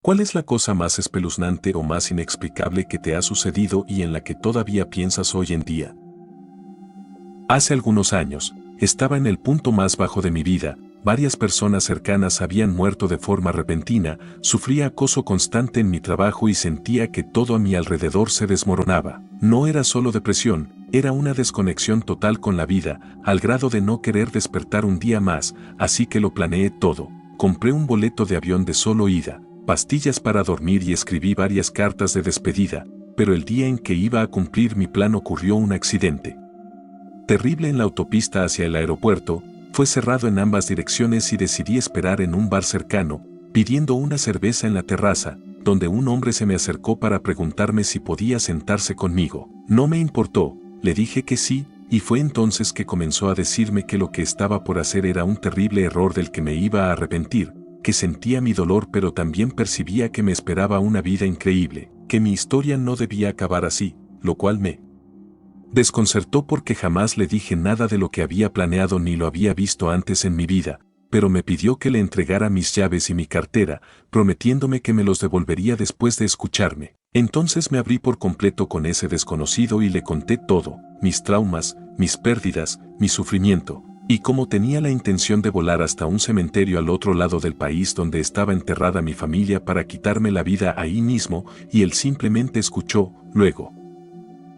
¿Cuál es la cosa más espeluznante o más inexplicable que te ha sucedido y en la que todavía piensas hoy en día? Hace algunos años, estaba en el punto más bajo de mi vida, varias personas cercanas habían muerto de forma repentina, sufría acoso constante en mi trabajo y sentía que todo a mi alrededor se desmoronaba. No era solo depresión, era una desconexión total con la vida, al grado de no querer despertar un día más, así que lo planeé todo. Compré un boleto de avión de solo ida, pastillas para dormir y escribí varias cartas de despedida, pero el día en que iba a cumplir mi plan ocurrió un accidente terrible en la autopista hacia el aeropuerto. Fue cerrado en ambas direcciones y decidí esperar en un bar cercano, pidiendo una cerveza en la terraza, donde un hombre se me acercó para preguntarme si podía sentarse conmigo. No me importó, le dije que sí, y fue entonces que comenzó a decirme que lo que estaba por hacer era un terrible error del que me iba a arrepentir, que sentía mi dolor pero también percibía que me esperaba una vida increíble, que mi historia no debía acabar así, lo cual me desconcertó porque jamás le dije nada de lo que había planeado ni lo había visto antes en mi vida, pero me pidió que le entregara mis llaves y mi cartera, prometiéndome que me los devolvería después de escucharme. Entonces me abrí por completo con ese desconocido y le conté todo, mis traumas, mis pérdidas, mi sufrimiento, y como tenía la intención de volar hasta un cementerio al otro lado del país donde estaba enterrada mi familia para quitarme la vida ahí mismo, y él simplemente escuchó. Luego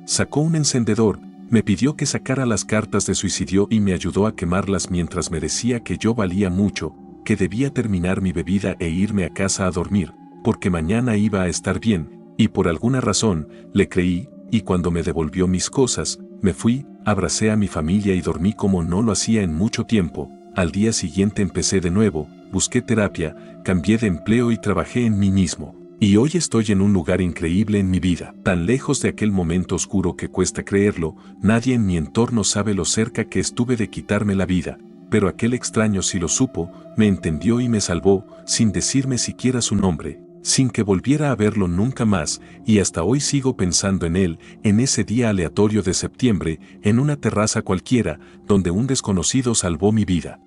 sacó un encendedor, me pidió que sacara las cartas de suicidio y me ayudó a quemarlas mientras me decía que yo valía mucho, que debía terminar mi bebida e irme a casa a dormir, porque mañana iba a estar bien, y por alguna razón, le creí, y cuando me devolvió mis cosas, me fui, abracé a mi familia y dormí como no lo hacía en mucho tiempo. Al día siguiente empecé de nuevo, busqué terapia, cambié de empleo y trabajé en mí mismo. Y hoy estoy en un lugar increíble en mi vida, tan lejos de aquel momento oscuro que cuesta creerlo. Nadie en mi entorno sabe lo cerca que estuve de quitarme la vida, pero aquel extraño sí lo supo, me entendió y me salvó, sin decirme siquiera su nombre, sin que volviera a verlo nunca más, y hasta hoy sigo pensando en él, en ese día aleatorio de septiembre, en una terraza cualquiera, donde un desconocido salvó mi vida.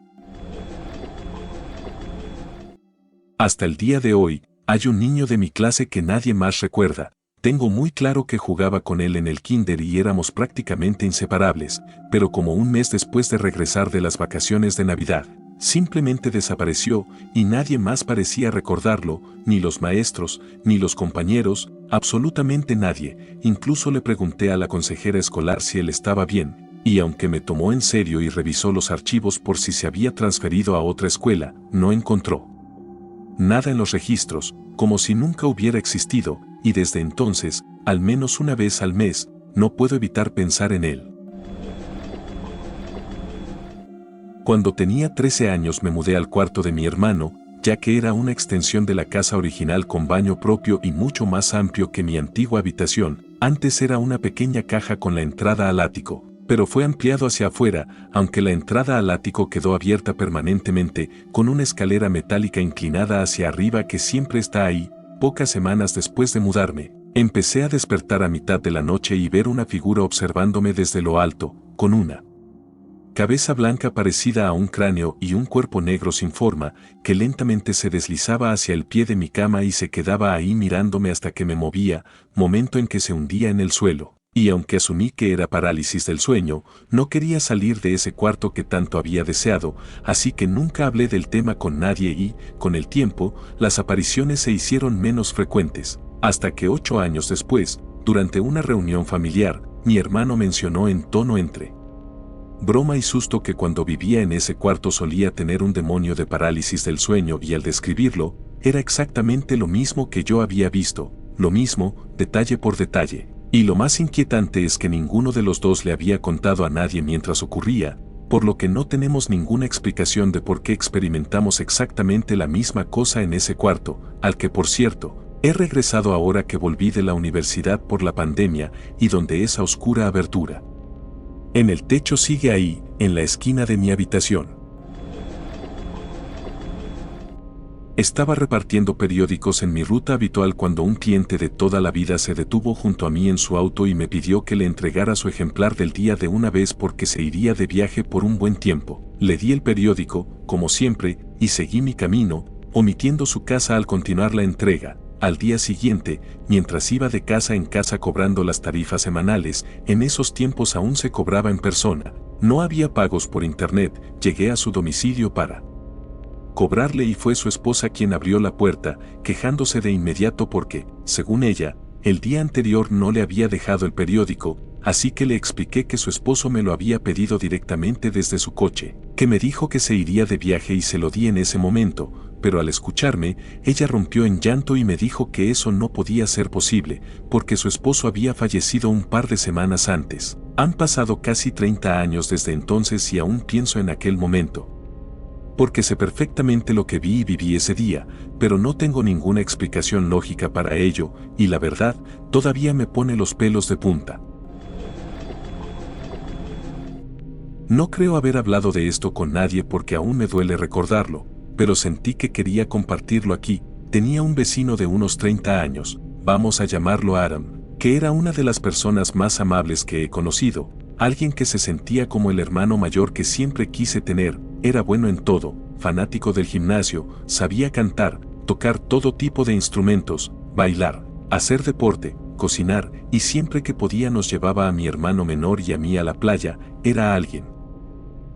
Hasta el día de hoy, hay un niño de mi clase que nadie más recuerda. Tengo muy claro que jugaba con él en el kinder y éramos prácticamente inseparables, pero como un mes después de regresar de las vacaciones de Navidad, simplemente desapareció y nadie más parecía recordarlo, ni los maestros, ni los compañeros, absolutamente nadie. Incluso le pregunté a la consejera escolar si él estaba bien, y aunque me tomó en serio y revisó los archivos por si se había transferido a otra escuela, no encontró nada en los registros, como si nunca hubiera existido, y desde entonces, al menos una vez al mes, no puedo evitar pensar en él. Cuando tenía 13 años me mudé al cuarto de mi hermano, ya que era una extensión de la casa original con baño propio y mucho más amplio que mi antigua habitación. Antes era una pequeña caja con la entrada al ático, pero fue ampliado hacia afuera, aunque la entrada al ático quedó abierta permanentemente, con una escalera metálica inclinada hacia arriba que siempre está ahí. Pocas semanas después de mudarme, empecé a despertar a mitad de la noche y ver una figura observándome desde lo alto, con una cabeza blanca parecida a un cráneo y un cuerpo negro sin forma, que lentamente se deslizaba hacia el pie de mi cama y se quedaba ahí mirándome hasta que me movía, momento en que se hundía en el suelo. Y aunque asumí que era parálisis del sueño, no quería salir de ese cuarto que tanto había deseado, así que nunca hablé del tema con nadie y, con el tiempo, las apariciones se hicieron menos frecuentes, hasta que 8 años después, durante una reunión familiar, mi hermano mencionó en tono entre broma y susto que cuando vivía en ese cuarto solía tener un demonio de parálisis del sueño y al describirlo, era exactamente lo mismo que yo había visto, lo mismo, detalle por detalle. Y lo más inquietante es que ninguno de los dos le había contado a nadie mientras ocurría, por lo que no tenemos ninguna explicación de por qué experimentamos exactamente la misma cosa en ese cuarto, al que por cierto, he regresado ahora que volví de la universidad por la pandemia y donde esa oscura abertura en el techo sigue ahí, en la esquina de mi habitación. Estaba repartiendo periódicos en mi ruta habitual cuando un cliente de toda la vida se detuvo junto a mí en su auto y me pidió que le entregara su ejemplar del día de una vez porque se iría de viaje por un buen tiempo. Le di el periódico, como siempre, y seguí mi camino, omitiendo su casa al continuar la entrega. Al día siguiente, mientras iba de casa en casa cobrando las tarifas semanales, en esos tiempos aún se cobraba en persona, no había pagos por internet, llegué a su domicilio para cobrarle y fue su esposa quien abrió la puerta, quejándose de inmediato porque, según ella, el día anterior no le había dejado el periódico, así que le expliqué que su esposo me lo había pedido directamente desde su coche, que me dijo que se iría de viaje y se lo di en ese momento, pero al escucharme, ella rompió en llanto y me dijo que eso no podía ser posible, porque su esposo había fallecido un par de semanas antes. Han pasado casi 30 años desde entonces y aún pienso en aquel momento. Porque sé perfectamente lo que vi y viví ese día, pero no tengo ninguna explicación lógica para ello, y la verdad, todavía me pone los pelos de punta. No creo haber hablado de esto con nadie porque aún me duele recordarlo, pero sentí que quería compartirlo aquí. Tenía un vecino de unos 30 años, vamos a llamarlo Aram, que era una de las personas más amables que he conocido, alguien que se sentía como el hermano mayor que siempre quise tener, era bueno en todo, fanático del gimnasio, sabía cantar, tocar todo tipo de instrumentos, bailar, hacer deporte, cocinar, y siempre que podía nos llevaba a mi hermano menor y a mí a la playa, era alguien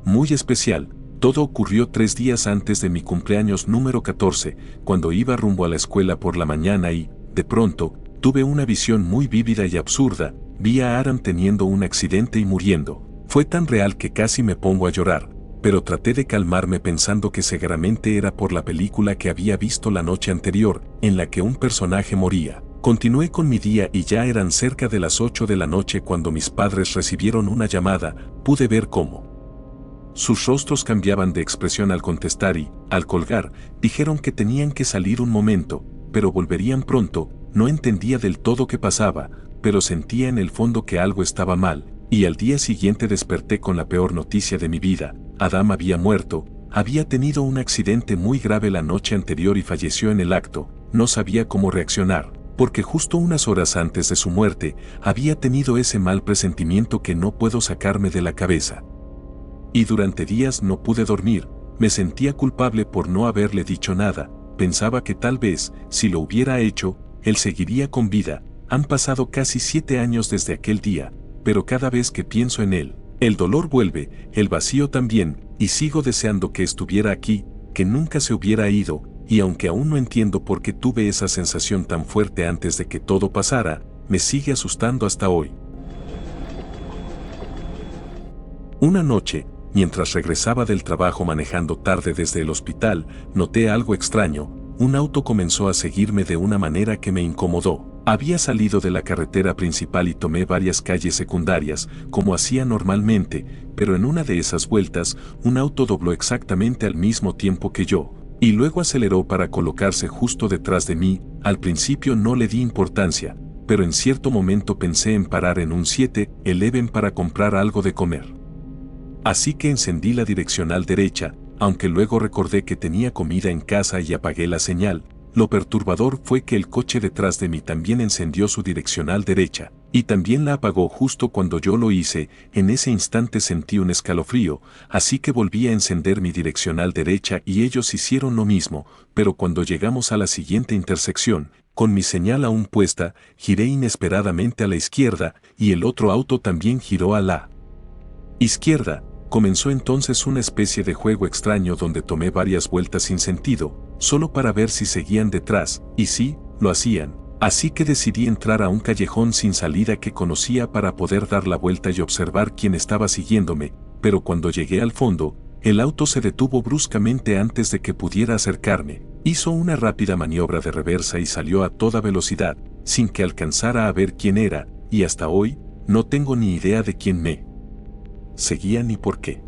muy especial. Todo ocurrió 3 días antes de mi cumpleaños número 14, cuando iba rumbo a la escuela por la mañana y, de pronto, tuve una visión muy vívida y absurda, vi a Aram teniendo un accidente y muriendo. Fue tan real que casi me pongo a llorar, pero traté de calmarme pensando que seguramente era por la película que había visto la noche anterior, en la que un personaje moría. Continué con mi día y ya eran cerca de las 8 de la noche cuando mis padres recibieron una llamada, pude ver cómo sus rostros cambiaban de expresión al contestar y, al colgar, dijeron que tenían que salir un momento, pero volverían pronto. No entendía del todo qué pasaba, pero sentía en el fondo que algo estaba mal, y al día siguiente desperté con la peor noticia de mi vida. Adam había muerto, había tenido un accidente muy grave la noche anterior y falleció en el acto. No sabía cómo reaccionar, porque justo unas horas antes de su muerte, había tenido ese mal presentimiento que no puedo sacarme de la cabeza. Y durante días no pude dormir, me sentía culpable por no haberle dicho nada, pensaba que tal vez, si lo hubiera hecho, él seguiría con vida. Han pasado casi 7 años desde aquel día, pero cada vez que pienso en él, el dolor vuelve, el vacío también, y sigo deseando que estuviera aquí, que nunca se hubiera ido, y aunque aún no entiendo por qué tuve esa sensación tan fuerte antes de que todo pasara, me sigue asustando hasta hoy. Una noche, mientras regresaba del trabajo manejando tarde desde el hospital, noté algo extraño. Un auto comenzó a seguirme de una manera que me incomodó. Había salido de la carretera principal y tomé varias calles secundarias, como hacía normalmente, pero en una de esas vueltas, un auto dobló exactamente al mismo tiempo que yo, y luego aceleró para colocarse justo detrás de mí. Al principio no le di importancia, pero en cierto momento pensé en parar en un 7-Eleven para comprar algo de comer. Así que encendí la direccional derecha, aunque luego recordé que tenía comida en casa y apagué la señal. Lo perturbador fue que el coche detrás de mí también encendió su direccional derecha, y también la apagó justo cuando yo lo hice. En ese instante sentí un escalofrío, así que volví a encender mi direccional derecha y ellos hicieron lo mismo, pero cuando llegamos a la siguiente intersección, con mi señal aún puesta, giré inesperadamente a la izquierda, y el otro auto también giró a la izquierda. Comenzó entonces una especie de juego extraño donde tomé varias vueltas sin sentido, solo para ver si seguían detrás, y sí, lo hacían. Así que decidí entrar a un callejón sin salida que conocía para poder dar la vuelta y observar quién estaba siguiéndome, pero cuando llegué al fondo, el auto se detuvo bruscamente antes de que pudiera acercarme. Hizo una rápida maniobra de reversa y salió a toda velocidad, sin que alcanzara a ver quién era, y hasta hoy, no tengo ni idea de quién me seguía ni por qué.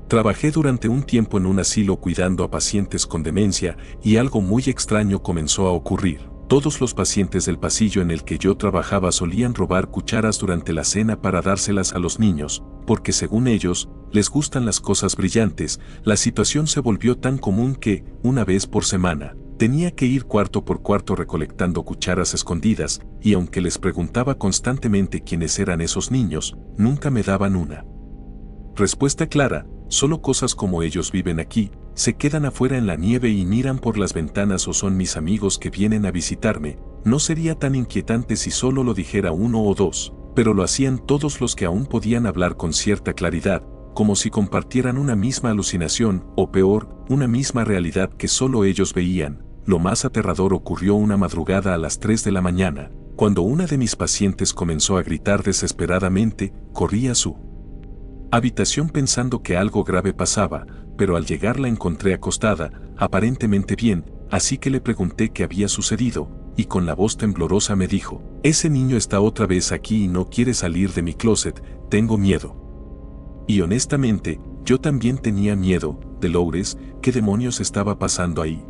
Trabajé durante un tiempo en un asilo cuidando a pacientes con demencia y algo muy extraño comenzó a ocurrir. Todos los pacientes del pasillo en el que yo trabajaba solían robar cucharas durante la cena para dárselas a los niños, porque según ellos, les gustan las cosas brillantes. La situación se volvió tan común que, una vez por semana, tenía que ir cuarto por cuarto recolectando cucharas escondidas, y aunque les preguntaba constantemente quiénes eran esos niños, nunca me daban una respuesta clara. Solo cosas como ellos viven aquí, se quedan afuera en la nieve y miran por las ventanas o son mis amigos que vienen a visitarme. No sería tan inquietante si solo lo dijera uno o dos, pero lo hacían todos los que aún podían hablar con cierta claridad, como si compartieran una misma alucinación, o peor, una misma realidad que solo ellos veían. Lo más aterrador ocurrió una madrugada a las 3 de la mañana, cuando una de mis pacientes comenzó a gritar desesperadamente. Corrí a su habitación pensando que algo grave pasaba, pero al llegar la encontré acostada, aparentemente bien, así que le pregunté qué había sucedido, y con la voz temblorosa me dijo: ese niño está otra vez aquí y no quiere salir de mi closet, tengo miedo. Y honestamente, yo también tenía miedo. Dolores, ¿qué demonios estaba pasando ahí?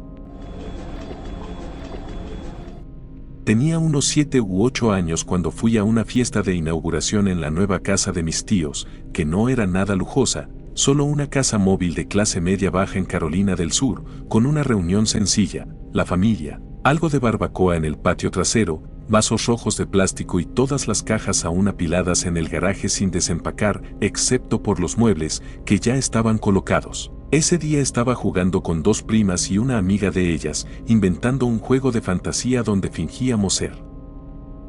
Tenía unos 7 u 8 años cuando fui a una fiesta de inauguración en la nueva casa de mis tíos, que no era nada lujosa, solo una casa móvil de clase media baja en Carolina del Sur, con una reunión sencilla, la familia, algo de barbacoa en el patio trasero, vasos rojos de plástico y todas las cajas aún apiladas en el garaje sin desempacar, excepto por los muebles, que ya estaban colocados. Ese día estaba jugando con 2 primas y una amiga de ellas, inventando un juego de fantasía donde fingíamos ser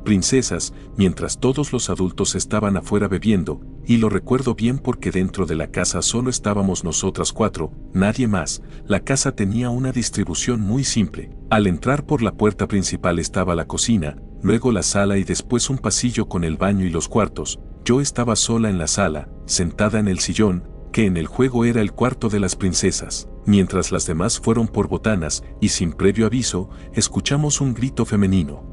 princesas, mientras todos los adultos estaban afuera bebiendo, y lo recuerdo bien porque dentro de la casa solo estábamos nosotras 4, nadie más. La casa tenía una distribución muy simple. Al entrar por la puerta principal estaba la cocina, luego la sala y después un pasillo con el baño y los cuartos. Yo estaba sola en la sala, sentada en el sillón, que en el juego era el cuarto de las princesas. Mientras las demás fueron por botanas, y sin previo aviso, escuchamos un grito femenino.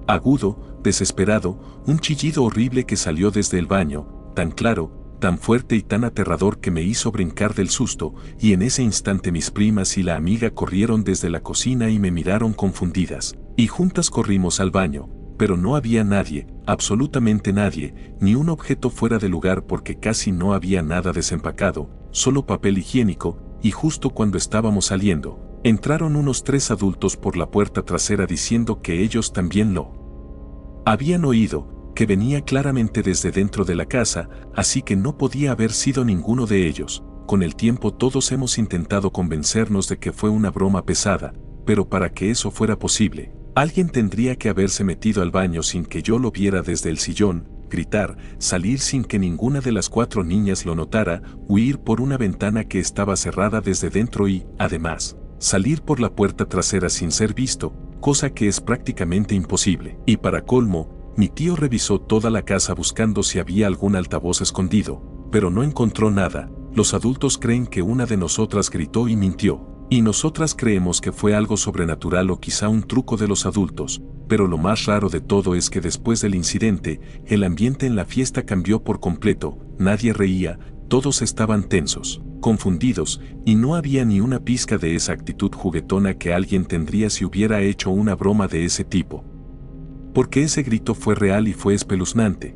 Agudo, desesperado, un chillido horrible que salió desde el baño, tan claro, tan fuerte y tan aterrador que me hizo brincar del susto, y en ese instante mis primas y la amiga corrieron desde la cocina y me miraron confundidas, y juntas corrimos al baño, pero no había nadie, absolutamente nadie, ni un objeto fuera de lugar porque casi no había nada desempacado, solo papel higiénico, y justo cuando estábamos saliendo, entraron unos 3 adultos por la puerta trasera diciendo que ellos también lo habían oído, que venía claramente desde dentro de la casa, así que no podía haber sido ninguno de ellos. Con el tiempo todos hemos intentado convencernos de que fue una broma pesada, pero para que eso fuera posible, alguien tendría que haberse metido al baño sin que yo lo viera desde el sillón, gritar, salir sin que ninguna de las 4 niñas lo notara, huir por una ventana que estaba cerrada desde dentro y, además, salir por la puerta trasera sin ser visto, cosa que es prácticamente imposible. Y para colmo, mi tío revisó toda la casa buscando si había algún altavoz escondido, pero no encontró nada. Los adultos creen que una de nosotras gritó y mintió, y nosotras creemos que fue algo sobrenatural o quizá un truco de los adultos, pero lo más raro de todo es que después del incidente, el ambiente en la fiesta cambió por completo, nadie reía, todos estaban tensos, confundidos, y no había ni una pizca de esa actitud juguetona que alguien tendría si hubiera hecho una broma de ese tipo. Porque ese grito fue real y fue espeluznante.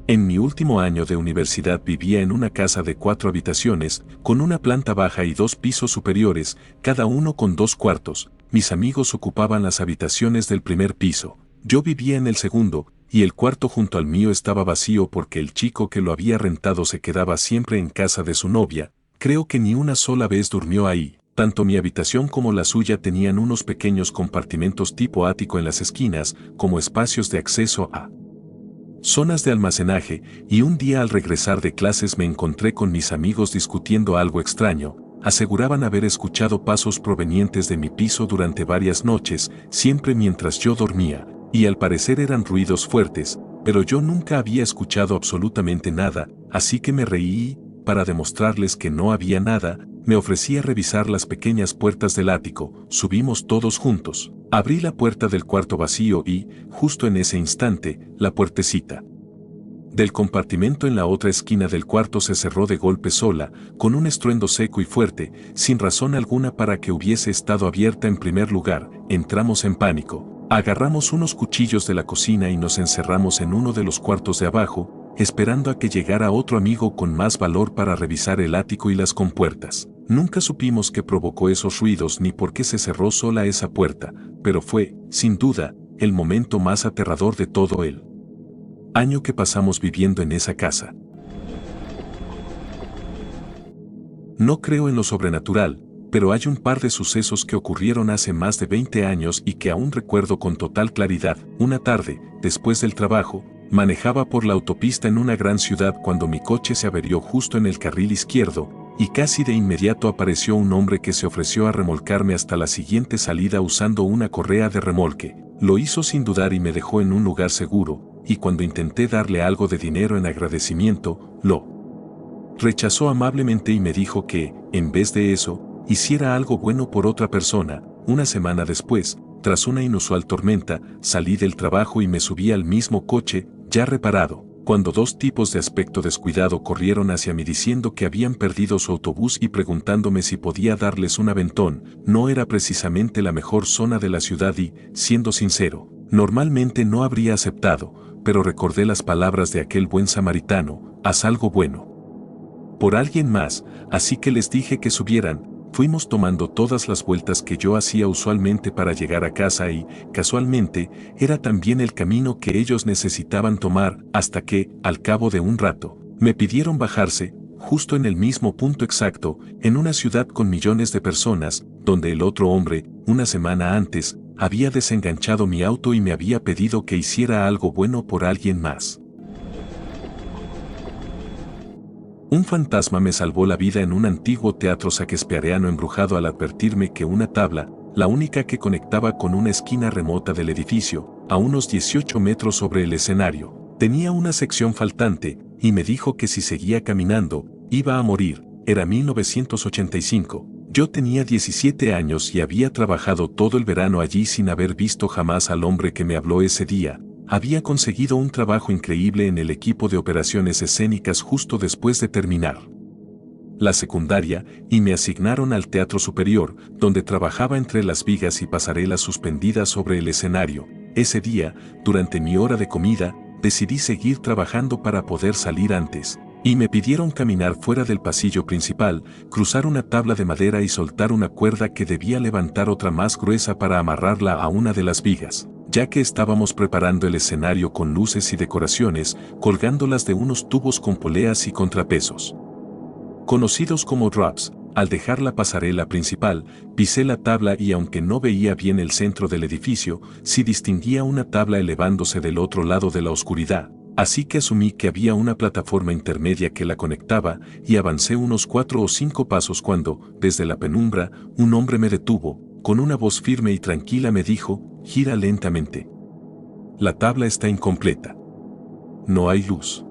En mi último año de universidad vivía en una casa de 4 habitaciones, con una planta baja y 2 pisos superiores, cada uno con 2 cuartos. Mis amigos ocupaban las habitaciones del primer piso. Yo vivía en el segundo, y el cuarto junto al mío estaba vacío porque el chico que lo había rentado se quedaba siempre en casa de su novia. Creo que ni una sola vez durmió ahí. Tanto mi habitación como la suya tenían unos pequeños compartimentos tipo ático en las esquinas, como espacios de acceso a zonas de almacenaje, y un día al regresar de clases me encontré con mis amigos discutiendo algo extraño. Aseguraban haber escuchado pasos provenientes de mi piso durante varias noches, siempre mientras yo dormía, y al parecer eran ruidos fuertes, pero yo nunca había escuchado absolutamente nada, así que me reí y, para demostrarles que no había nada, me ofrecí a revisar las pequeñas puertas del ático. Subimos todos juntos. Abrí la puerta del cuarto vacío y, justo en ese instante, la puertecita del compartimento en la otra esquina del cuarto se cerró de golpe sola, con un estruendo seco y fuerte, sin razón alguna para que hubiese estado abierta en primer lugar. Entramos en pánico. Agarramos unos cuchillos de la cocina y nos encerramos en uno de los cuartos de abajo, esperando a que llegara otro amigo con más valor para revisar el ático y las compuertas. Nunca supimos qué provocó esos ruidos ni por qué se cerró sola esa puerta, pero fue, sin duda, el momento más aterrador de todo el año que pasamos viviendo en esa casa. No creo en lo sobrenatural, pero hay un par de sucesos que ocurrieron hace más de 20 años y que aún recuerdo con total claridad. Una tarde, después del trabajo, manejaba por la autopista en una gran ciudad cuando mi coche se averió justo en el carril izquierdo, y casi de inmediato apareció un hombre que se ofreció a remolcarme hasta la siguiente salida usando una correa de remolque. Lo hizo sin dudar y me dejó en un lugar seguro, y cuando intenté darle algo de dinero en agradecimiento, lo rechazó amablemente y me dijo que, en vez de eso, hiciera algo bueno por otra persona. Una semana después, tras una inusual tormenta, salí del trabajo y me subí al mismo coche, ya reparado, cuando dos tipos de aspecto descuidado corrieron hacia mí diciendo que habían perdido su autobús y preguntándome si podía darles un aventón. No era precisamente la mejor zona de la ciudad y, siendo sincero, normalmente no habría aceptado, pero recordé las palabras de aquel buen samaritano: haz algo bueno por alguien más, así que les dije que subieran. Fuimos tomando todas las vueltas que yo hacía usualmente para llegar a casa y, casualmente, era también el camino que ellos necesitaban tomar, hasta que, al cabo de un rato, me pidieron bajarse, justo en el mismo punto exacto, en una ciudad con millones de personas, donde el otro hombre, una semana antes, había desenganchado mi auto y me había pedido que hiciera algo bueno por alguien más. Un fantasma me salvó la vida en un antiguo teatro shakespeareano embrujado al advertirme que una tabla, la única que conectaba con una esquina remota del edificio, a unos 18 metros sobre el escenario, tenía una sección faltante, y me dijo que si seguía caminando, iba a morir. Era 1985. Yo tenía 17 años y había trabajado todo el verano allí sin haber visto jamás al hombre que me habló ese día. Había conseguido un trabajo increíble en el equipo de operaciones escénicas justo después de terminar la secundaria y me asignaron al Teatro Superior, donde trabajaba entre las vigas y pasarelas suspendidas sobre el escenario. Ese día, durante mi hora de comida, decidí seguir trabajando para poder salir antes, y me pidieron caminar fuera del pasillo principal, cruzar una tabla de madera y soltar una cuerda que debía levantar otra más gruesa para amarrarla a una de las vigas, ya que estábamos preparando el escenario con luces y decoraciones, colgándolas de unos tubos con poleas y contrapesos conocidos como drops. Al dejar la pasarela principal, pisé la tabla y aunque no veía bien el centro del edificio, sí distinguía una tabla elevándose del otro lado de la oscuridad, así que asumí que había una plataforma intermedia que la conectaba y avancé unos 4 o 5 pasos cuando, desde la penumbra, un hombre me detuvo. Con una voz firme y tranquila me dijo: gira lentamente. La tabla está incompleta. No hay luz.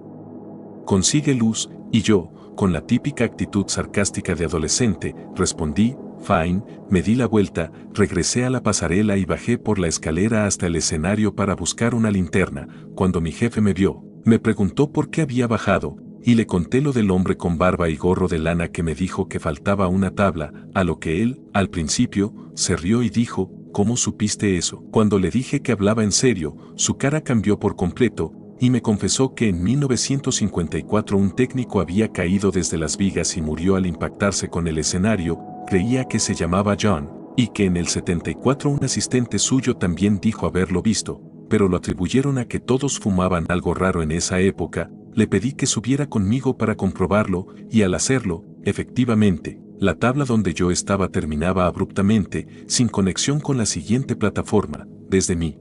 Consigue luz, y yo, con la típica actitud sarcástica de adolescente, respondí: fine. Me di la vuelta, regresé a la pasarela y bajé por la escalera hasta el escenario para buscar una linterna. Cuando mi jefe me vio, me preguntó por qué había bajado, y le conté lo del hombre con barba y gorro de lana que me dijo que faltaba una tabla, a lo que él, al principio, se rió y dijo: ¿cómo supiste eso? Cuando le dije que hablaba en serio, su cara cambió por completo, y me confesó que en 1954 un técnico había caído desde las vigas y murió al impactarse con el escenario. Creía que se llamaba John, y que en el 74 un asistente suyo también dijo haberlo visto, pero lo atribuyeron a que todos fumaban algo raro en esa época. Le pedí que subiera conmigo para comprobarlo, y al hacerlo, efectivamente, la tabla donde yo estaba terminaba abruptamente, sin conexión con la siguiente plataforma. Desde mi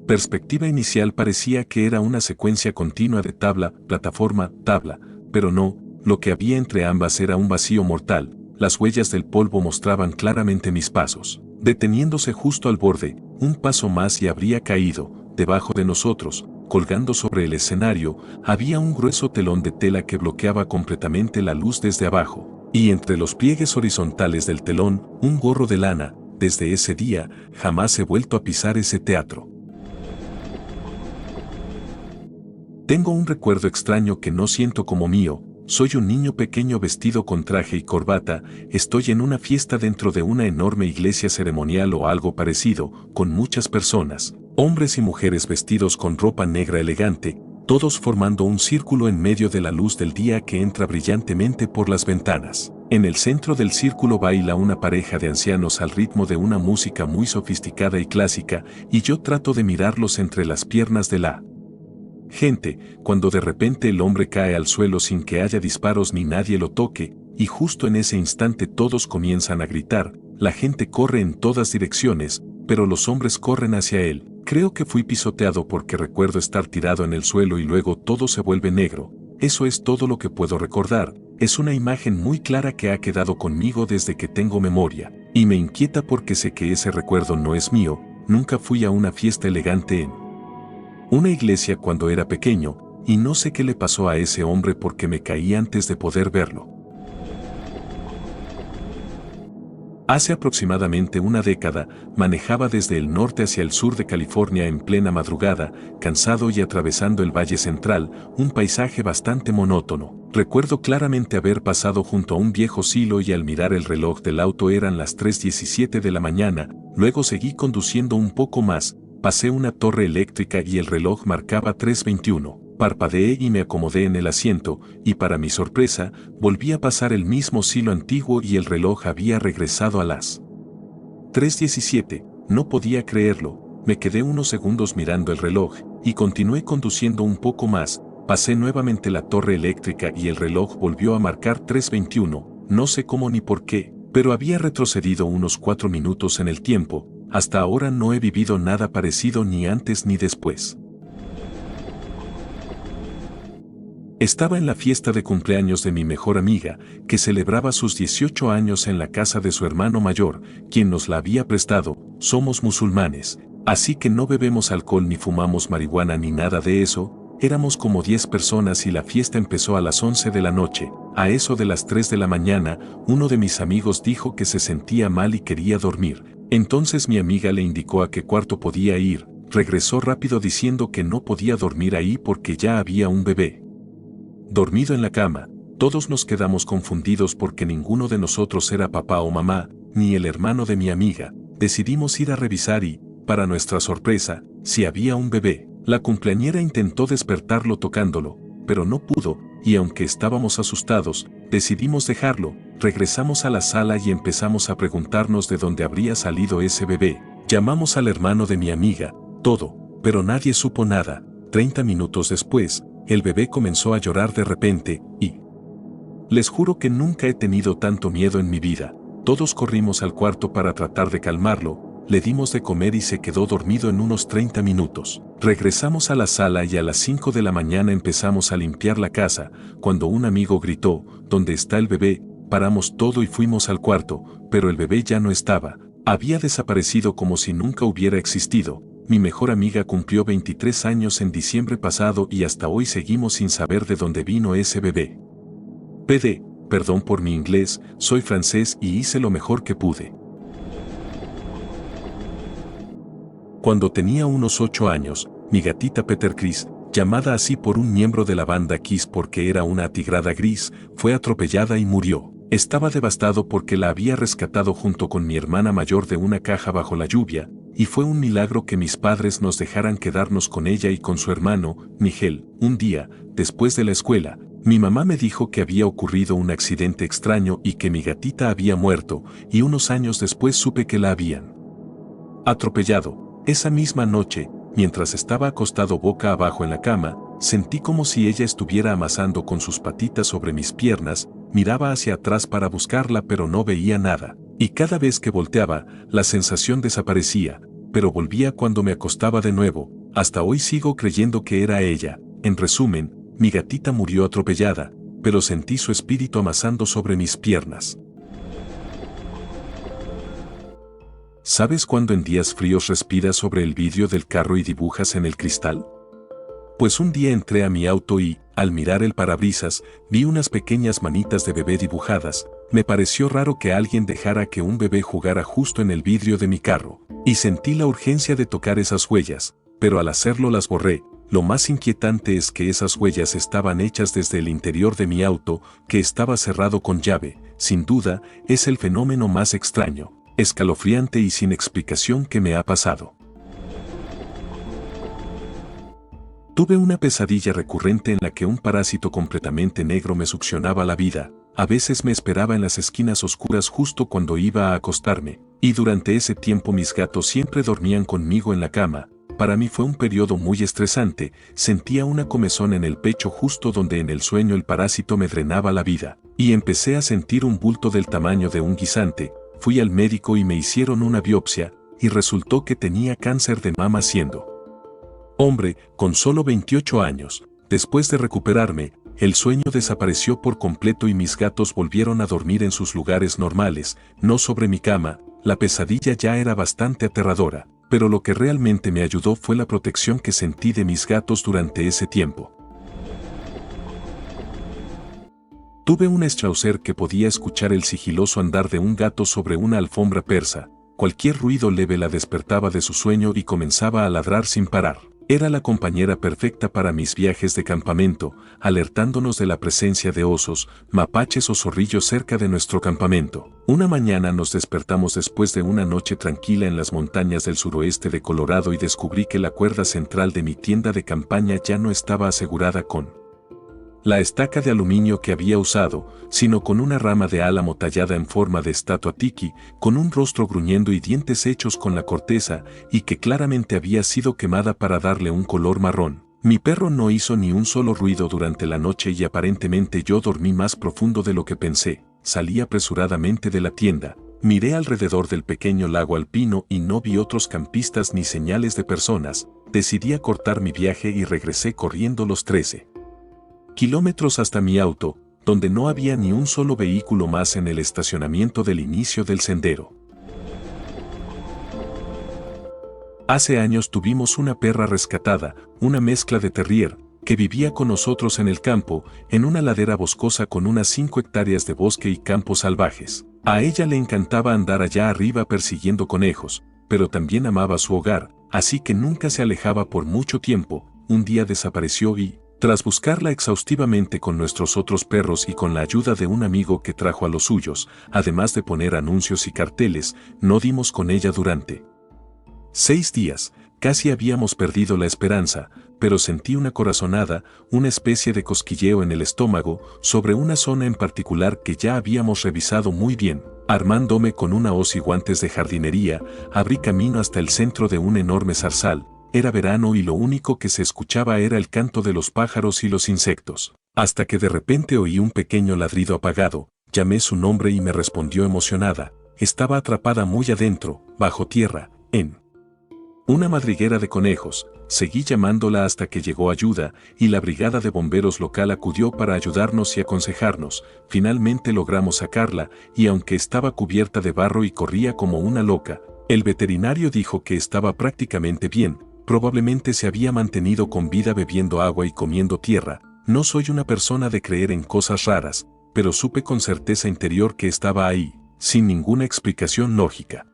perspectiva inicial parecía que era una secuencia continua de tabla, plataforma, tabla, pero no, lo que había entre ambas era un vacío mortal. Las huellas del polvo mostraban claramente mis pasos. Deteniéndose justo al borde, un paso más y habría caído. Debajo de nosotros, colgando sobre el escenario, había un grueso telón de tela que bloqueaba completamente la luz desde abajo, y entre los pliegues horizontales del telón, un gorro de lana. Desde ese día, jamás he vuelto a pisar ese teatro. Tengo un recuerdo extraño que no siento como mío. Soy un niño pequeño vestido con traje y corbata. Estoy en una fiesta dentro de una enorme iglesia ceremonial o algo parecido, con muchas personas, hombres y mujeres vestidos con ropa negra elegante, todos formando un círculo en medio de la luz del día que entra brillantemente por las ventanas. En el centro del círculo baila una pareja de ancianos al ritmo de una música muy sofisticada y clásica, y yo trato de mirarlos entre las piernas de la gente, cuando de repente el hombre cae al suelo sin que haya disparos ni nadie lo toque, y justo en ese instante todos comienzan a gritar, la gente corre en todas direcciones, pero los hombres corren hacia él. Creo que fui pisoteado porque recuerdo estar tirado en el suelo y luego todo se vuelve negro. Eso es todo lo que puedo recordar. Es una imagen muy clara que ha quedado conmigo desde que tengo memoria, y me inquieta porque sé que ese recuerdo no es mío. Nunca fui a una fiesta elegante en una iglesia cuando era pequeño, y no sé qué le pasó a ese hombre porque me caí antes de poder verlo. Hace aproximadamente una década, manejaba desde el norte hacia el sur de California en plena madrugada, cansado y atravesando el Valle Central, un paisaje bastante monótono. Recuerdo claramente haber pasado junto a un viejo silo y al mirar el reloj del auto eran las 3:17 de la mañana, luego seguí conduciendo un poco más, pasé una torre eléctrica y el reloj marcaba 3:21. Parpadeé y me acomodé en el asiento, y para mi sorpresa, volví a pasar el mismo silo antiguo y el reloj había regresado a las 3:17. No podía creerlo, me quedé unos segundos mirando el reloj, y continué conduciendo un poco más, pasé nuevamente la torre eléctrica y el reloj volvió a marcar 3:21, no sé cómo ni por qué, pero había retrocedido unos 4 minutos en el tiempo. Hasta ahora no he vivido nada parecido ni antes ni después. Estaba en la fiesta de cumpleaños de mi mejor amiga, que celebraba sus 18 años en la casa de su hermano mayor, quien nos la había prestado. Somos musulmanes, así que no bebemos alcohol ni fumamos marihuana ni nada de eso. Éramos como 10 personas y la fiesta empezó a las 11 de la noche. A eso de las 3 de la mañana, uno de mis amigos dijo que se sentía mal y quería dormir. Entonces mi amiga le indicó a qué cuarto podía ir. Regresó rápido diciendo que no podía dormir ahí porque ya había un bebé dormido en la cama. Todos nos quedamos confundidos porque ninguno de nosotros era papá o mamá, ni el hermano de mi amiga. Decidimos ir a revisar y, para nuestra sorpresa, sí había un bebé. La cumpleañera intentó despertarlo tocándolo, pero no pudo, y aunque estábamos asustados, decidimos dejarlo. Regresamos a la sala y empezamos a preguntarnos de dónde habría salido ese bebé. Llamamos al hermano de mi amiga, todo, pero nadie supo nada. 30 minutos después, el bebé comenzó a llorar de repente, y les juro que nunca he tenido tanto miedo en mi vida. Todos corrimos al cuarto para tratar de calmarlo, le dimos de comer y se quedó dormido en unos 30 minutos. Regresamos a la sala y a las 5 de la mañana empezamos a limpiar la casa, cuando un amigo gritó, ¿dónde está el bebé? Paramos todo y fuimos al cuarto, pero el bebé ya no estaba. Había desaparecido como si nunca hubiera existido. Mi mejor amiga cumplió 23 años en diciembre pasado y hasta hoy seguimos sin saber de dónde vino ese bebé. Perdón por mi inglés, soy francés y hice lo mejor que pude. Cuando tenía unos 8 años, mi gatita Peter Chris, llamada así por un miembro de la banda Kiss porque era una atigrada gris, fue atropellada y murió. Estaba devastado porque la había rescatado junto con mi hermana mayor de una caja bajo la lluvia, y fue un milagro que mis padres nos dejaran quedarnos con ella y con su hermano, Miguel. Un día, después de la escuela, mi mamá me dijo que había ocurrido un accidente extraño y que mi gatita había muerto, y unos años después supe que la habían atropellado. Esa misma noche, mientras estaba acostado boca abajo en la cama, sentí como si ella estuviera amasando con sus patitas sobre mis piernas. Miraba hacia atrás para buscarla pero no veía nada, y cada vez que volteaba, la sensación desaparecía, pero volvía cuando me acostaba de nuevo. Hasta hoy sigo creyendo que era ella. En resumen, mi gatita murió atropellada, pero sentí su espíritu amasando sobre mis piernas. ¿Sabes cuando en días fríos respiras sobre el vidrio del carro y dibujas en el cristal? Pues un día entré a mi auto y, al mirar el parabrisas, vi unas pequeñas manitas de bebé dibujadas. Me pareció raro que alguien dejara que un bebé jugara justo en el vidrio de mi carro, y sentí la urgencia de tocar esas huellas, pero al hacerlo las borré. Lo más inquietante es que esas huellas estaban hechas desde el interior de mi auto, que estaba cerrado con llave. Sin duda, es el fenómeno más extraño, escalofriante y sin explicación que me ha pasado. Tuve una pesadilla recurrente en la que un parásito completamente negro me succionaba la vida. A veces me esperaba en las esquinas oscuras justo cuando iba a acostarme, y durante ese tiempo mis gatos siempre dormían conmigo en la cama. Para mí fue un periodo muy estresante, sentía una comezón en el pecho justo donde en el sueño el parásito me drenaba la vida, y empecé a sentir un bulto del tamaño de un guisante. Fui al médico y me hicieron una biopsia, y resultó que tenía cáncer de mama siendo hombre, con solo 28 años. Después de recuperarme, el sueño desapareció por completo y mis gatos volvieron a dormir en sus lugares normales, no sobre mi cama. La pesadilla ya era bastante aterradora, pero lo que realmente me ayudó fue la protección que sentí de mis gatos durante ese tiempo. Tuve un Schnauzer que podía escuchar el sigiloso andar de un gato sobre una alfombra persa. Cualquier ruido leve la despertaba de su sueño y comenzaba a ladrar sin parar. Era la compañera perfecta para mis viajes de campamento, alertándonos de la presencia de osos, mapaches o zorrillos cerca de nuestro campamento. Una mañana nos despertamos después de una noche tranquila en las montañas del suroeste de Colorado y descubrí que la cuerda central de mi tienda de campaña ya no estaba asegurada con la estaca de aluminio que había usado, sino con una rama de álamo tallada en forma de estatua tiki, con un rostro gruñendo y dientes hechos con la corteza, y que claramente había sido quemada para darle un color marrón. Mi perro no hizo ni un solo ruido durante la noche y aparentemente yo dormí más profundo de lo que pensé. Salí apresuradamente de la tienda, miré alrededor del pequeño lago alpino y no vi otros campistas ni señales de personas. Decidí acortar mi viaje y regresé corriendo los 13 kilómetros hasta mi auto, donde no había ni un solo vehículo más en el estacionamiento del inicio del sendero. Hace años tuvimos una perra rescatada, una mezcla de terrier, que vivía con nosotros en el campo, en una ladera boscosa con unas 5 hectáreas de bosque y campos salvajes. A ella le encantaba andar allá arriba persiguiendo conejos, pero también amaba su hogar, así que nunca se alejaba por mucho tiempo. Un día desapareció y, tras buscarla exhaustivamente con nuestros otros perros y con la ayuda de un amigo que trajo a los suyos, además de poner anuncios y carteles, no dimos con ella durante 6 días. Casi habíamos perdido la esperanza, pero sentí una corazonada, una especie de cosquilleo en el estómago, sobre una zona en particular que ya habíamos revisado muy bien. Armándome con una hoz y guantes de jardinería, abrí camino hasta el centro de un enorme zarzal. Era verano y lo único que se escuchaba era el canto de los pájaros y los insectos. Hasta que de repente oí un pequeño ladrido apagado, llamé su nombre y me respondió emocionada. Estaba atrapada muy adentro, bajo tierra, en una madriguera de conejos. Seguí llamándola hasta que llegó ayuda, y la brigada de bomberos local acudió para ayudarnos y aconsejarnos. Finalmente logramos sacarla, y aunque estaba cubierta de barro y corría como una loca, el veterinario dijo que estaba prácticamente bien. Probablemente se había mantenido con vida bebiendo agua y comiendo tierra. No soy una persona de creer en cosas raras, pero supe con certeza interior que estaba ahí, sin ninguna explicación lógica.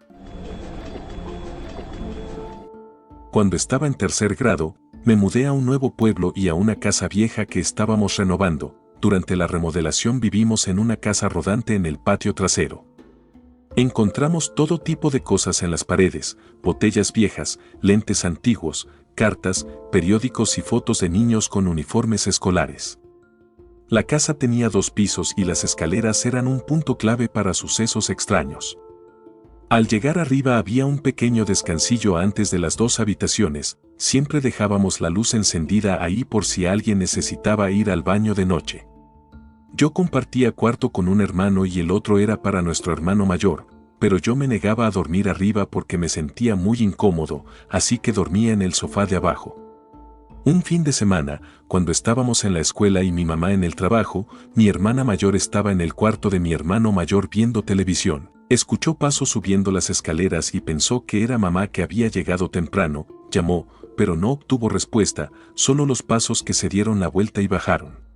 Cuando estaba en 3er grado, me mudé a un nuevo pueblo y a una casa vieja que estábamos renovando. Durante la remodelación vivimos en una casa rodante en el patio trasero. Encontramos todo tipo de cosas en las paredes: botellas viejas, lentes antiguos, cartas, periódicos y fotos de niños con uniformes escolares. La casa tenía 2 pisos y las escaleras eran un punto clave para sucesos extraños. Al llegar arriba había un pequeño descansillo antes de las 2 habitaciones. Siempre dejábamos la luz encendida ahí por si alguien necesitaba ir al baño de noche. Yo compartía cuarto con un hermano y el otro era para nuestro hermano mayor, pero yo me negaba a dormir arriba porque me sentía muy incómodo, así que dormía en el sofá de abajo. Un fin de semana, cuando estábamos en la escuela y mi mamá en el trabajo, mi hermana mayor estaba en el cuarto de mi hermano mayor viendo televisión. Escuchó pasos subiendo las escaleras y pensó que era mamá que había llegado temprano. Llamó, pero no obtuvo respuesta, solo los pasos que se dieron la vuelta y bajaron.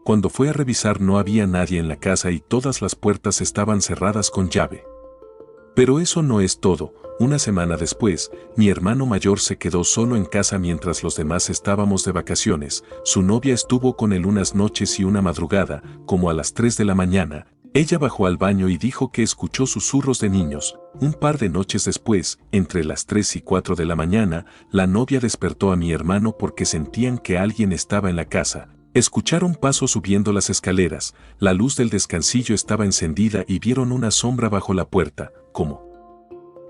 Cuando fue a revisar no había nadie en la casa y todas las puertas estaban cerradas con llave. Pero eso no es todo. Una semana después, mi hermano mayor se quedó solo en casa mientras los demás estábamos de vacaciones. Su novia estuvo con él unas noches y una madrugada, como a las 3 de la mañana. Ella bajó al baño y dijo que escuchó susurros de niños. Un par de noches después, entre las 3 y 4 de la mañana, la novia despertó a mi hermano porque sentían que alguien estaba en la casa. Escucharon pasos subiendo las escaleras, la luz del descansillo estaba encendida y vieron una sombra bajo la puerta, como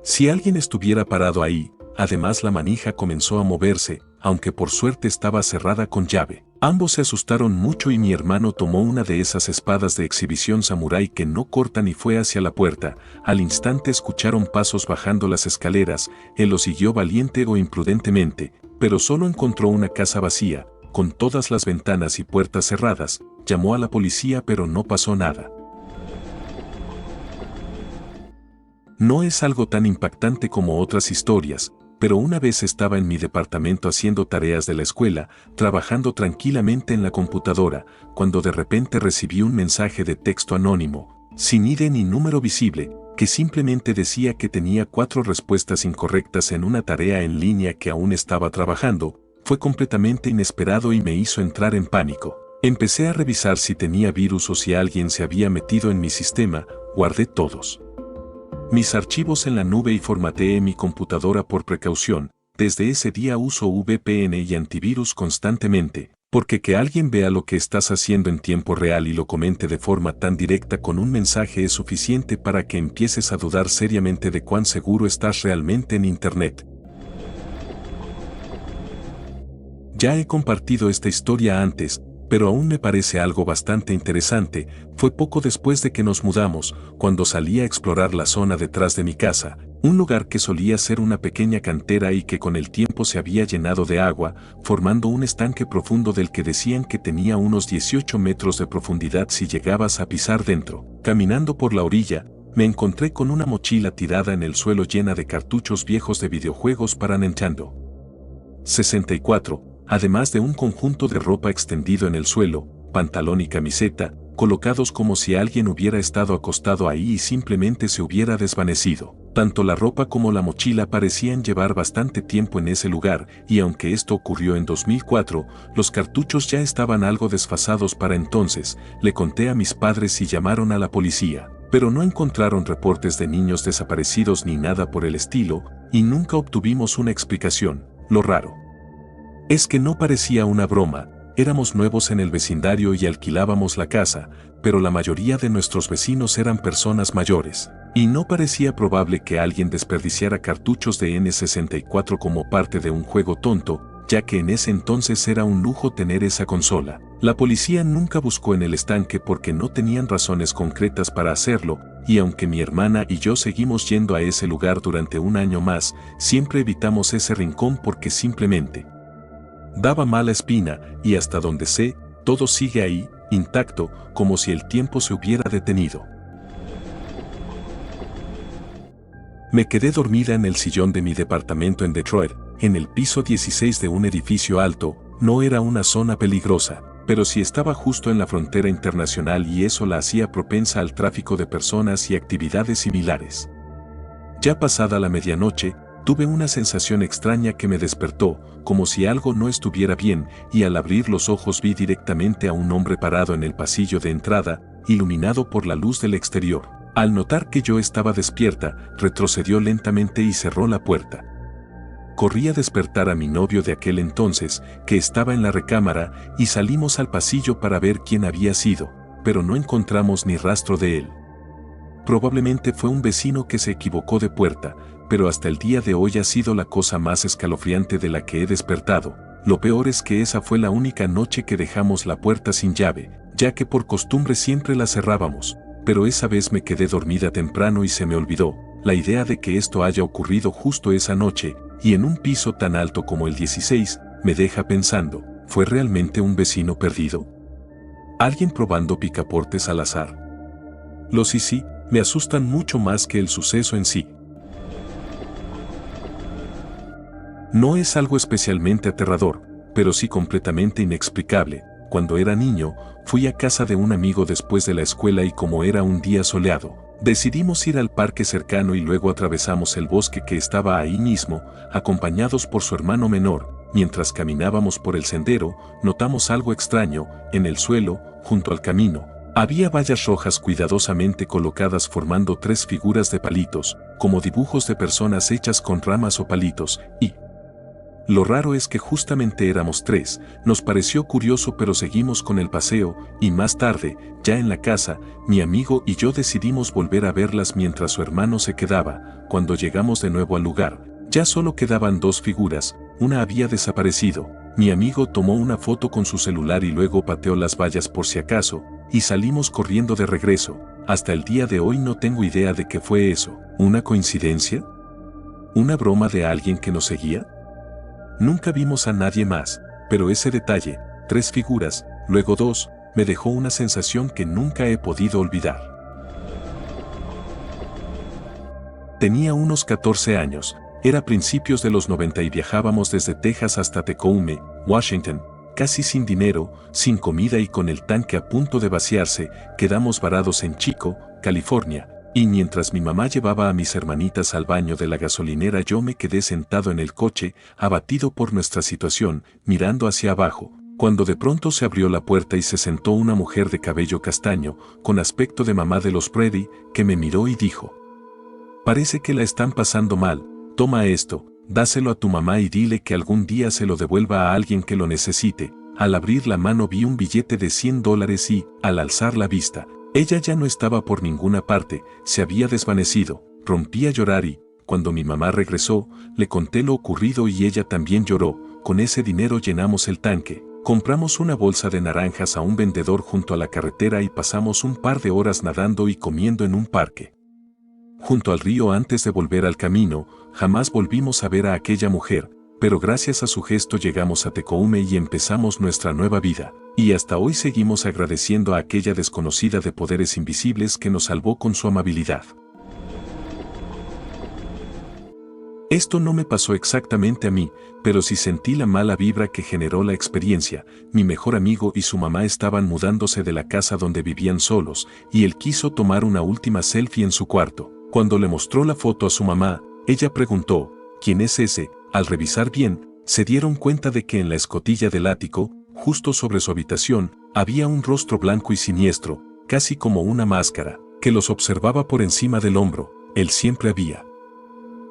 si alguien estuviera parado ahí. además la manija comenzó a moverse, aunque por suerte estaba cerrada con llave. Ambos se asustaron mucho y mi hermano tomó una de esas espadas de exhibición samurái que no cortan y fue hacia la puerta. Al instante escucharon pasos bajando las escaleras, él lo siguió valiente o imprudentemente, pero solo encontró una casa vacía, con todas las ventanas y puertas cerradas. Llamó a la policía pero no pasó nada. No es algo tan impactante como otras historias, pero una vez estaba en mi departamento haciendo tareas de la escuela, trabajando tranquilamente en la computadora, cuando de repente recibí un mensaje de texto anónimo, sin ID ni número visible, que simplemente decía que tenía 4 respuestas incorrectas en una tarea en línea que aún estaba trabajando. Fue completamente inesperado y me hizo entrar en pánico. Empecé a revisar si tenía virus o si alguien se había metido en mi sistema. Guardé todos mis archivos en la nube y formateé mi computadora por precaución. Desde ese día uso VPN y antivirus constantemente, porque que alguien vea lo que estás haciendo en tiempo real y lo comente de forma tan directa con un mensaje es suficiente para que empieces a dudar seriamente de cuán seguro estás realmente en Internet. Ya he compartido esta historia antes, pero aún me parece algo bastante interesante. Fue poco después de que nos mudamos, cuando salí a explorar la zona detrás de mi casa, un lugar que solía ser una pequeña cantera y que con el tiempo se había llenado de agua, formando un estanque profundo del que decían que tenía unos 18 metros de profundidad si llegabas a pisar dentro. Caminando por la orilla, me encontré con una mochila tirada en el suelo llena de cartuchos viejos de videojuegos para Nintendo 64. Además de un conjunto de ropa extendido en el suelo, pantalón y camiseta, colocados como si alguien hubiera estado acostado ahí y simplemente se hubiera desvanecido. Tanto la ropa como la mochila parecían llevar bastante tiempo en ese lugar, y aunque esto ocurrió en 2004, los cartuchos ya estaban algo desfasados para entonces. Le conté a mis padres y llamaron a la policía, pero no encontraron reportes de niños desaparecidos ni nada por el estilo, y nunca obtuvimos una explicación. Lo raro es que no parecía una broma. Éramos nuevos en el vecindario y alquilábamos la casa, pero la mayoría de nuestros vecinos eran personas mayores, y no parecía probable que alguien desperdiciara cartuchos de N64 como parte de un juego tonto, ya que en ese entonces era un lujo tener esa consola. La policía nunca buscó en el estanque porque no tenían razones concretas para hacerlo, y aunque mi hermana y yo seguimos yendo a ese lugar durante un año más, siempre evitamos ese rincón porque simplemente daba mala espina, y hasta donde sé, todo sigue ahí, intacto, como si el tiempo se hubiera detenido. Me quedé dormida en el sillón de mi departamento en Detroit, en el piso 16 de un edificio alto. No era una zona peligrosa, pero sí estaba justo en la frontera internacional y eso la hacía propensa al tráfico de personas y actividades similares. Ya pasada la medianoche, tuve una sensación extraña que me despertó, como si algo no estuviera bien, y al abrir los ojos vi directamente a un hombre parado en el pasillo de entrada, iluminado por la luz del exterior. Al notar que yo estaba despierta, retrocedió lentamente y cerró la puerta. Corrí a despertar a mi novio de aquel entonces, que estaba en la recámara, y salimos al pasillo para ver quién había sido, pero no encontramos ni rastro de él. Probablemente fue un vecino que se equivocó de puerta, pero hasta el día de hoy ha sido la cosa más escalofriante de la que he despertado. Lo peor es que esa fue la única noche que dejamos la puerta sin llave, ya que por costumbre siempre la cerrábamos, pero esa vez me quedé dormida temprano y se me olvidó. La idea de que esto haya ocurrido justo esa noche, y en un piso tan alto como el 16, me deja pensando, ¿fue realmente un vecino perdido? ¿Alguien probando picaportes al azar? Los sí me asustan mucho más que el suceso en sí. No es algo especialmente aterrador, pero sí completamente inexplicable. Cuando era niño, fui a casa de un amigo después de la escuela y como era un día soleado, decidimos ir al parque cercano y luego atravesamos el bosque que estaba ahí mismo, acompañados por su hermano menor. Mientras caminábamos por el sendero, notamos algo extraño. En el suelo, junto al camino, había vallas rojas cuidadosamente colocadas formando 3 figuras de palitos, como dibujos de personas hechas con ramas o palitos, y lo raro es que justamente éramos 3, nos pareció curioso pero seguimos con el paseo, y más tarde, ya en la casa, mi amigo y yo decidimos volver a verlas mientras su hermano se quedaba. Cuando llegamos de nuevo al lugar, Ya solo quedaban dos figuras, una había desaparecido. Mi amigo tomó una foto con su celular y luego pateó las vallas por si acaso, y salimos corriendo de regreso. Hasta el día de hoy no tengo idea de qué fue eso. ¿Una coincidencia? ¿Una broma de alguien que nos seguía? Nunca vimos a nadie más, pero ese detalle, 3 figuras, luego 2, me dejó una sensación que nunca he podido olvidar. Tenía unos 14 años, era principios de los 90 y viajábamos desde Texas hasta Tacoma, Washington, casi sin dinero, sin comida y con el tanque a punto de vaciarse. Quedamos varados en Chico, California, y mientras mi mamá llevaba a mis hermanitas al baño de la gasolinera yo me quedé sentado en el coche, abatido por nuestra situación, mirando hacia abajo, cuando de pronto se abrió la puerta y se sentó una mujer de cabello castaño, con aspecto de mamá de los Brady, que me miró y dijo: «Parece que la están pasando mal, toma esto, dáselo a tu mamá y dile que algún día se lo devuelva a alguien que lo necesite». Al abrir la mano vi un billete de $100 y, al alzar la vista, ella ya no estaba por ninguna parte, se había desvanecido. Rompí a llorar y, cuando mi mamá regresó, le conté lo ocurrido y ella también lloró. Con ese dinero llenamos el tanque, compramos una bolsa de naranjas a un vendedor junto a la carretera y pasamos un par de horas nadando y comiendo en un parque junto al río antes de volver al camino. Jamás volvimos a ver a aquella mujer, pero gracias a su gesto llegamos a Tacoma y empezamos nuestra nueva vida, y hasta hoy seguimos agradeciendo a aquella desconocida de poderes invisibles que nos salvó con su amabilidad. Esto no me pasó exactamente a mí, pero sí sentí la mala vibra que generó la experiencia. Mi mejor amigo y su mamá estaban mudándose de la casa donde vivían solos, y él quiso tomar una última selfie en su cuarto. Cuando le mostró la foto a su mamá, ella preguntó: «¿Quién es ese?». Al revisar bien, se dieron cuenta de que en la escotilla del ático, justo sobre su habitación, había un rostro blanco y siniestro, casi como una máscara, que los observaba por encima del hombro. Él siempre había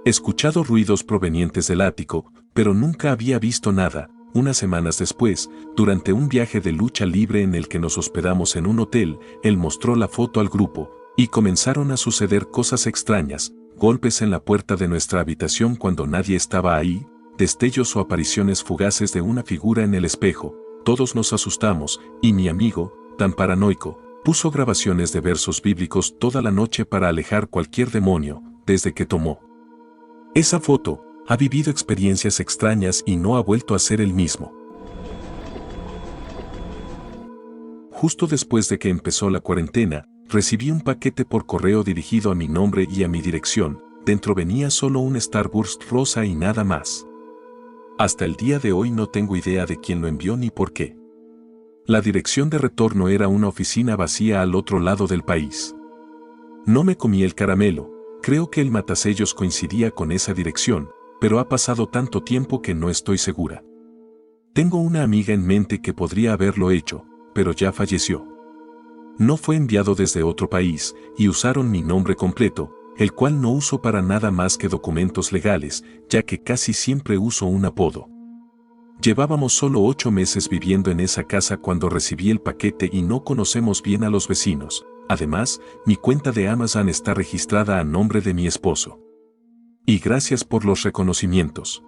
escuchado ruidos provenientes del ático, pero nunca había visto nada. Unas semanas después, durante un viaje de lucha libre en el que nos hospedamos en un hotel, él mostró la foto al grupo, y comenzaron a suceder cosas extrañas, golpes en la puerta de nuestra habitación cuando nadie estaba ahí, destellos o apariciones fugaces de una figura en el espejo. Todos nos asustamos, y mi amigo, tan paranoico, puso grabaciones de versos bíblicos toda la noche para alejar cualquier demonio. Desde que tomó esa foto, ha vivido experiencias extrañas y no ha vuelto a ser el mismo. Justo después de que empezó la cuarentena, recibí un paquete por correo dirigido a mi nombre y a mi dirección. Dentro venía solo un Starburst rosa y nada más. Hasta el día de hoy no tengo idea de quién lo envió ni por qué. La dirección de retorno era una oficina vacía al otro lado del país. No me comí el caramelo, creo que el matasellos coincidía con esa dirección, pero ha pasado tanto tiempo que no estoy segura. Tengo una amiga en mente que podría haberlo hecho, pero ya falleció. No fue enviado desde otro país, y usaron mi nombre completo, el cual no uso para nada más que documentos legales, ya que casi siempre uso un apodo. Llevábamos solo 8 meses viviendo en esa casa cuando recibí el paquete y no conocemos bien a los vecinos. Además, mi cuenta de Amazon está registrada a nombre de mi esposo. Y gracias por los reconocimientos.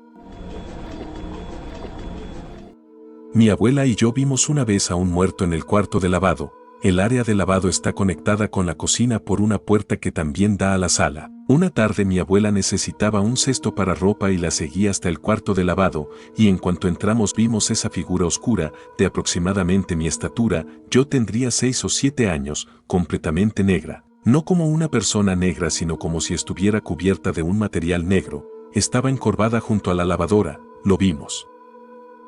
Mi abuela y yo vimos una vez a un muerto en el cuarto de lavado. El área de lavado está conectada con la cocina por una puerta que también da a la sala. Una tarde mi abuela necesitaba un cesto para ropa y la seguí hasta el cuarto de lavado, y en cuanto entramos vimos esa figura oscura, de aproximadamente mi estatura. Yo tendría 6 o 7 años, completamente negra. No como una persona negra, sino como si estuviera cubierta de un material negro. Estaba encorvada junto a la lavadora. Lo vimos.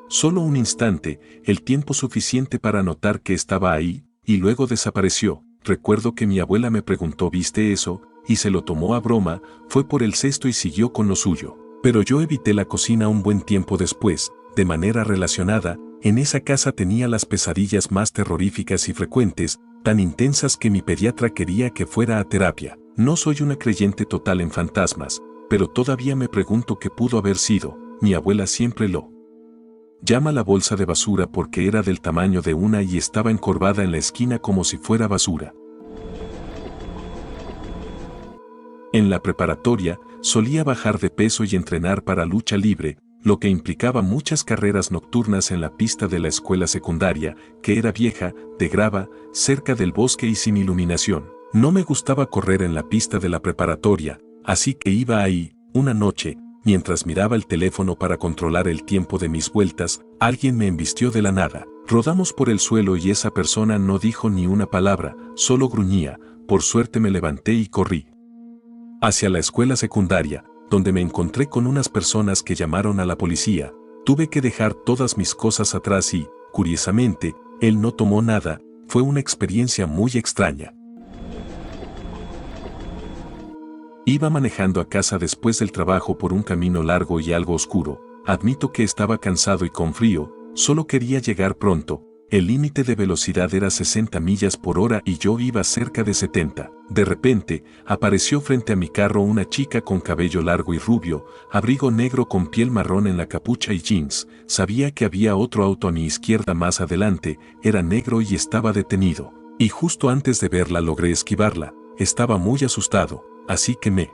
Solo un instante, el tiempo suficiente para notar que estaba ahí, y luego desapareció. Recuerdo que mi abuela me preguntó: ¿viste eso? Y se lo tomó a broma, fue por el cesto y siguió con lo suyo. Pero yo evité la cocina un buen tiempo después, de manera relacionada. En esa casa tenía las pesadillas más terroríficas y frecuentes, tan intensas que mi pediatra quería que fuera a terapia. No soy una creyente total en fantasmas, pero todavía me pregunto qué pudo haber sido. Mi abuela siempre lo llama la bolsa de basura porque era del tamaño de una y estaba encorvada en la esquina como si fuera basura. En la preparatoria, solía bajar de peso y entrenar para lucha libre, lo que implicaba muchas carreras nocturnas en la pista de la escuela secundaria, que era vieja, de grava, cerca del bosque y sin iluminación. No me gustaba correr en la pista de la preparatoria, así que iba ahí, una noche, mientras miraba el teléfono para controlar el tiempo de mis vueltas, alguien me embistió de la nada. Rodamos por el suelo y esa persona no dijo ni una palabra, solo gruñía. Por suerte me levanté y corrí hacia la escuela secundaria, donde me encontré con unas personas que llamaron a la policía. Tuve que dejar todas mis cosas atrás y, curiosamente, él no tomó nada. Fue una experiencia muy extraña. Iba manejando a casa después del trabajo por un camino largo y algo oscuro. Admito que estaba cansado y con frío, solo quería llegar pronto. El límite de velocidad era 60 millas por hora y yo iba cerca de 70. De repente, apareció frente a mi carro una chica con cabello largo y rubio, abrigo negro con piel marrón en la capucha y jeans. Sabía que había otro auto a mi izquierda más adelante, era negro y estaba detenido. Y justo antes de verla logré esquivarla. Estaba muy asustado, así que me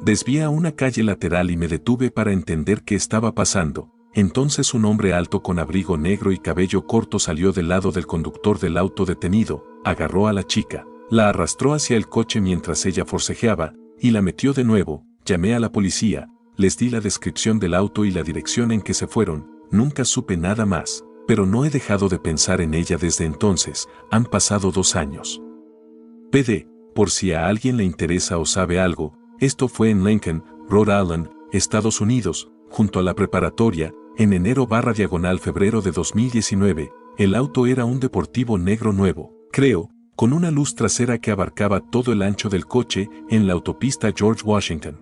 desvié a una calle lateral y me detuve para entender qué estaba pasando. Entonces un hombre alto con abrigo negro y cabello corto salió del lado del conductor del auto detenido, agarró a la chica, la arrastró hacia el coche mientras ella forcejeaba, y la metió de nuevo. Llamé a la policía, les di la descripción del auto y la dirección en que se fueron. Nunca supe nada más, pero no he dejado de pensar en ella desde entonces. Han pasado 2 años. PD, por si a alguien le interesa o sabe algo, esto fue en Lincoln, Rhode Island, Estados Unidos, junto a la preparatoria, en enero/febrero de 2019, el auto era un deportivo negro nuevo, creo, con una luz trasera que abarcaba todo el ancho del coche en la autopista George Washington.